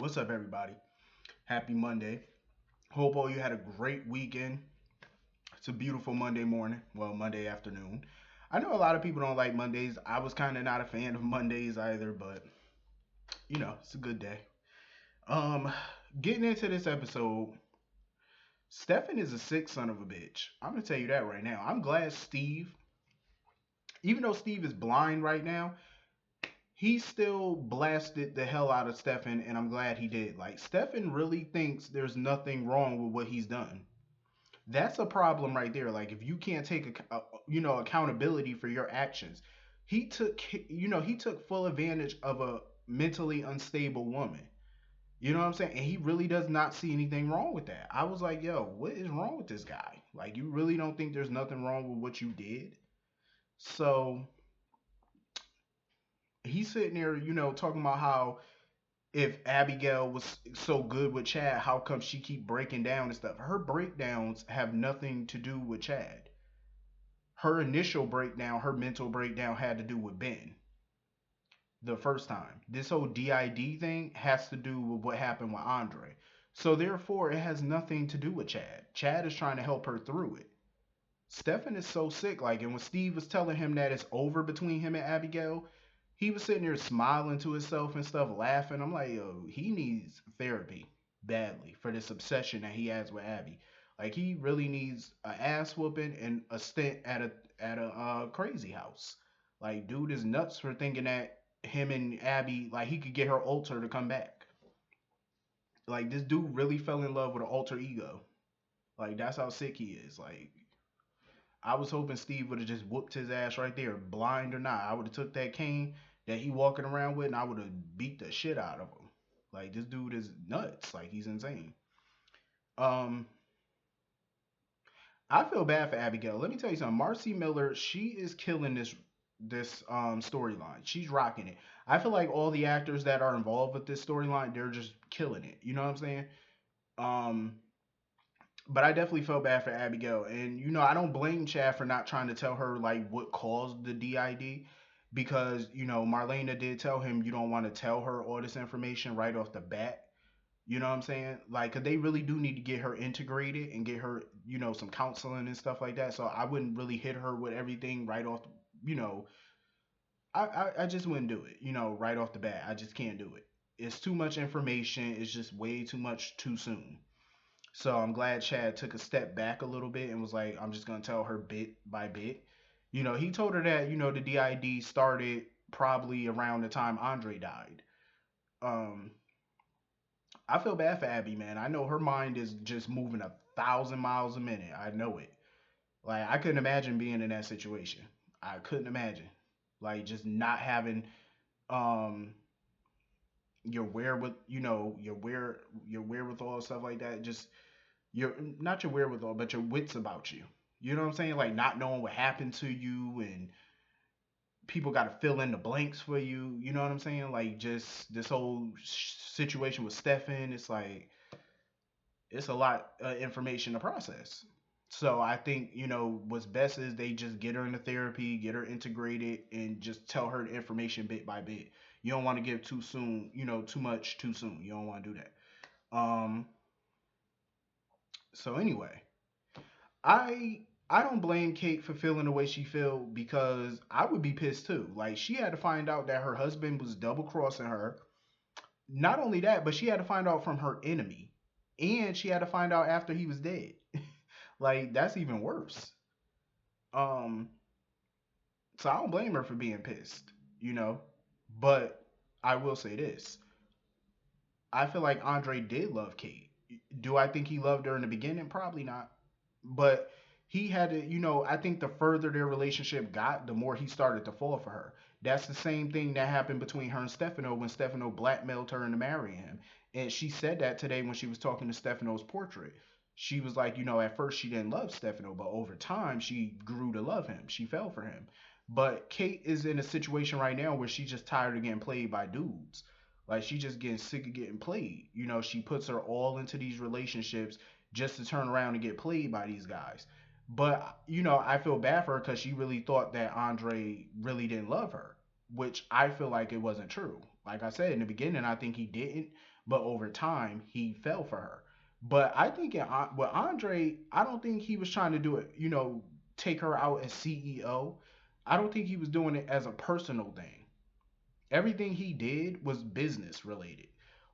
What's up, everybody? Happy Monday. Hope all you had a great weekend. It's a beautiful Monday morning. Well, Monday afternoon. I know a lot of people don't like Mondays. I was kind of not a fan of Mondays either, but it's a good day. Um, Getting into this episode, Stefan is a sick son of a bitch. I'm gonna tell you that right now. I'm glad Steve, even though Steve is blind right now, he still blasted the hell out of Stefan, and I'm glad he did. Like, Stefan really thinks there's nothing wrong with what he's done. That's a problem right there. Like, if you can't take accountability for your actions. He took full advantage of a mentally unstable woman. You know what I'm saying? And he really does not see anything wrong with that. I was like, yo, what is wrong with this guy? Like, you really don't think there's nothing wrong with what you did? So he's sitting there, talking about how if Abigail was so good with Chad, how come she keep breaking down and stuff? Her breakdowns have nothing to do with Chad. Her initial breakdown, her mental breakdown, had to do with Ben the first time. This whole DID thing has to do with what happened with Andre. So therefore, it has nothing to do with Chad. Chad is trying to help her through it. Stefan is so sick. Like, and when Steve was telling him that it's over between him and Abigail, he was sitting there smiling to himself and stuff, laughing. I'm like, yo, he needs therapy badly for this obsession that he has with Abby. Like, he really needs a ass whooping and a stint at a crazy house. Like, dude is nuts for thinking that him and Abby, like, he could get her alter to come back. Like, this dude really fell in love with an alter ego. Like, that's how sick he is. Like, I was hoping Steve would have just whooped his ass right there, blind or not. I would have took that cane that he walking around with, and I would have beat the shit out of him. Like, this dude is nuts. Like, he's insane. Um, I feel bad for Abigail. Let me tell you something. Marcy Miller, she is killing this storyline. She's rocking it. I feel like all the actors that are involved with this storyline, they're just killing it. You know what I'm saying? Um, but I definitely felt bad for Abigail, and I don't blame Chad for not trying to tell her like what caused the DID, because Marlena did tell him you don't want to tell her all this information right off the bat. You know what I'm saying? Like, 'cause they really do need to get her integrated and get her, some counseling and stuff like that. So I wouldn't really hit her with everything right off. You know, I just wouldn't do it. Right off the bat, I just can't do it. It's too much information. It's just way too much too soon. So I'm glad Chad took a step back a little bit and was like, I'm just gonna tell her bit by bit. He told her that, the DID started probably around the time Andre died. Um, I feel bad for Abby, man. I know her mind is just moving 1,000 miles a minute. I know it. Like, I couldn't imagine being in that situation. I couldn't imagine. Like, just not having um your wherewith, your wherewithal stuff like that. Just your, not your wherewithal, but your wits about you. You know what I'm saying? Like, not knowing what happened to you, and people got to fill in the blanks for you. You know what I'm saying? Like, just this whole situation with Stefan. It's like it's a lot of information to process. So I think what's best is they just get her into therapy, get her integrated, and just tell her the information bit by bit. You don't want to give too soon, too much too soon. You don't want to do that. So anyway, I don't blame Kate for feeling the way she feel, because I would be pissed too. Like, she had to find out that her husband was double crossing her. Not only that, but she had to find out from her enemy, and she had to find out after he was dead. Like, that's even worse. Um, so I don't blame her for being pissed, you know. But I will say this: I feel like Andre did love Kate. Do I think he loved her in the beginning? Probably not. But he had to, I think the further their relationship got, the more he started to fall for her. That's the same thing that happened between her and Stefano when Stefano blackmailed her into marrying him. And she said that today when she was talking to Stefano's portrait. She was like, at first she didn't love Stefano, but over time she grew to love him. She fell for him. But Kate is in a situation right now where she's just tired of getting played by dudes. Like, she just getting sick of getting played. She puts her all into these relationships just to turn around and get played by these guys. But I feel bad for her because she really thought that Andre really didn't love her. which I feel like it wasn't true. Like I said in the beginning, I think he didn't, but over time he fell for her. But I think with Andre, I don't think he was trying to do it, take her out as CEO. I don't think he was doing it as a personal thing. Everything he did was business related.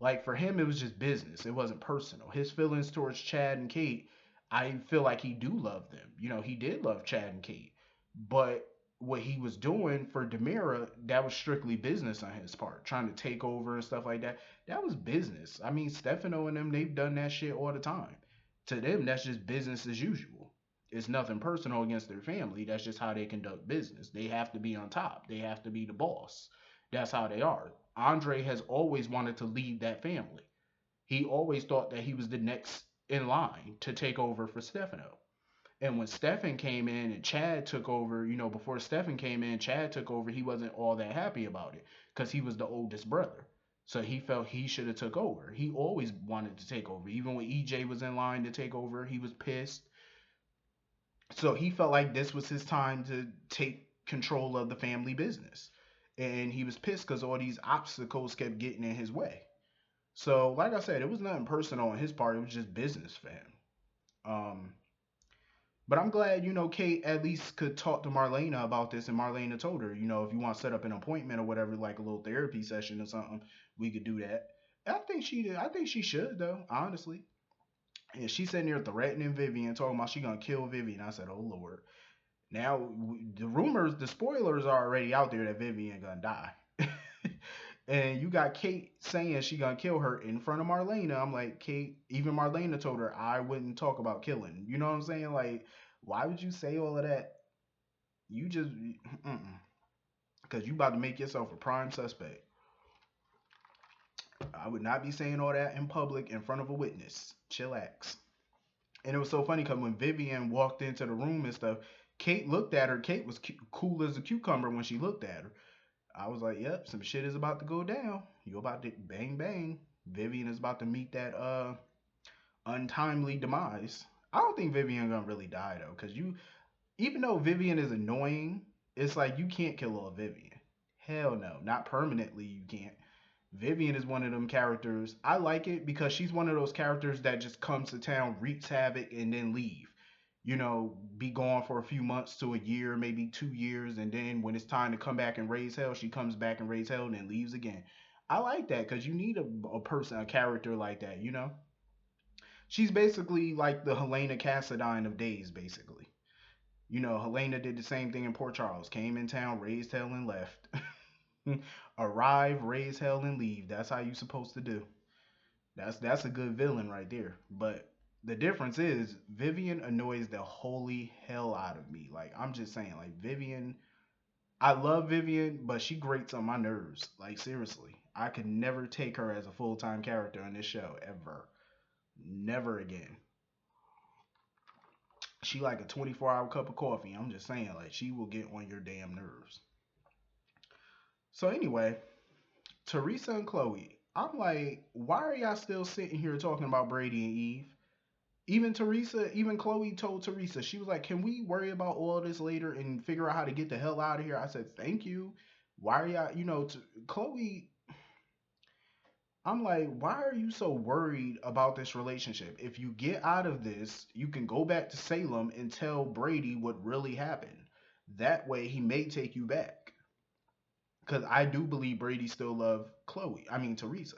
Like for him, it was just business. It wasn't personal. His feelings towards Chad and Kate, I feel like he do love them. He did love Chad and Kate, but what he was doing for Demira, that was strictly business on his part, trying to take over and stuff like that. That was business. I mean, Stefano and them, they've done that shit all the time. To them, that's just business as usual. It's nothing personal against their family. That's just how they conduct business. They have to be on top. They have to be the boss. That's how they are. Andre has always wanted to lead that family. He always thought that he was the next in line to take over for Stefano. And when Stefan came in and Chad took over, before Stefan came in, Chad took over, he wasn't all that happy about it because he was the oldest brother. So he felt he should have took over. He always wanted to take over. Even when EJ was in line to take over, he was pissed. So he felt like this was his time to take control of the family business. And he was pissed because all these obstacles kept getting in his way. So, like I said, it was nothing personal on his part. It was just business for him. Um, but I'm glad, Kate at least could talk to Marlena about this. And Marlena told her, if you want to set up an appointment or whatever, like a little therapy session or something, we could do that. I think she did. I think she should, though, honestly. And she's sitting there threatening Vivian, talking about she gonna kill Vivian. I said, "Oh Lord!" Now the rumors, the spoilers are already out there that Vivian gonna die. And you got Kate saying she gonna kill her in front of Marlena. I'm like, Kate, even Marlena told her I wouldn't talk about killing. You know what I'm saying? Like, why would you say all of that? You just, because you about to make yourself a prime suspect. I would not be saying all that in public in front of a witness. Chillax. And it was so funny because when Vivian walked into the room and stuff, Kate looked at her. Kate was cool as a cucumber when she looked at her. I was like, "Yep, some shit is about to go down. You about to bang bang. Vivian is about to meet that untimely demise." I don't think Vivian gonna really die though, cause even though Vivian is annoying, it's like you can't kill all Vivian. Hell no, not permanently. You can't. Vivian is one of them characters. I like it because she's one of those characters that just comes to town, wreaks havoc, and then leave. Be gone for a few months to a year, maybe 2 years, and then when it's time to come back and raise hell, she comes back and raise hell and then leaves again. I like that because you need a person, a character like that. She's basically like the Helena Cassadine of days, basically. Helena did the same thing in Port Charles. Came in town, raised hell, and left. Arrive, raise hell, and leave. That's how you supposed to do. That's a good villain right there. But the difference is Vivian annoys the holy hell out of me. Like I'm just saying, like Vivian, I love Vivian, but she grates on my nerves. Like seriously, I could never take her as a full time character on this show ever. Never again. She like a 24-hour cup of coffee. I'm just saying, like she will get on your damn nerves. So anyway, Theresa and Chloe. I'm like, why are y'all still sitting here talking about Brady and Eve? Even Chloe told Theresa, she was like, "Can we worry about all this later and figure out how to get the hell out of here?" I said, "Thank you." Why are y'all, Chloe, I'm like, why are you so worried about this relationship? If you get out of this, you can go back to Salem and tell Brady what really happened. That way he may take you back. Because I do believe Brady still love Chloe. I mean, Theresa.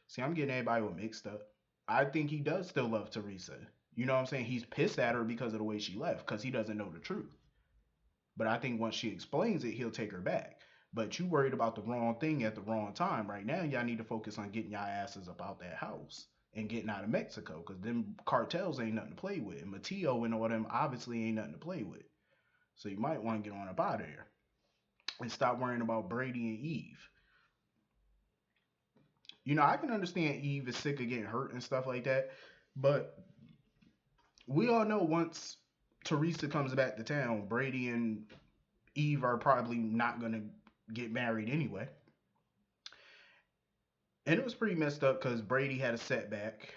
See, I'm getting everybody with mixed up. I think he does still love Theresa. You know what I'm saying? He's pissed at her because of the way she left, because he doesn't know the truth. But I think once she explains it, he'll take her back. But you worried about the wrong thing at the wrong time. Right now, y'all need to focus on getting y'all asses up out that house and getting out of Mexico, because them cartels ain't nothing to play with. And Mateo and all them obviously ain't nothing to play with. So you might want to get on up out of there and stop worrying about Brady and Eve. I can understand Eve is sick of getting hurt and stuff like that, but we all know once Theresa comes back to town, Brady and Eve are probably not gonna get married anyway. And it was pretty messed up because Brady had a setback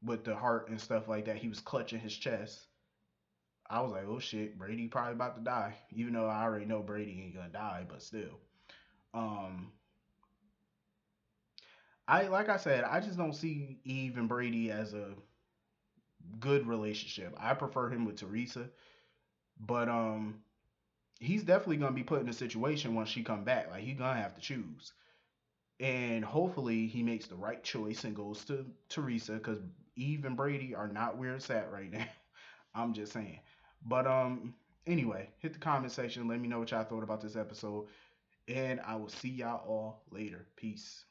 with the heart and stuff like that. He was clutching his chest. I was like, oh shit, Brady probably about to die. Even though I already know Brady ain't gonna die, but still. Um, I like I said, I just don't see Eve and Brady as a good relationship. I prefer him with Teresa, but he's definitely gonna be put in a situation once she come back. Like he gonna have to choose, and hopefully he makes the right choice and goes to Teresa because Eve and Brady are not where it's at right now. I'm just saying. But anyway, hit the comment section. Let me know what y'all thought about this episode, and I will see y'all all later. Peace.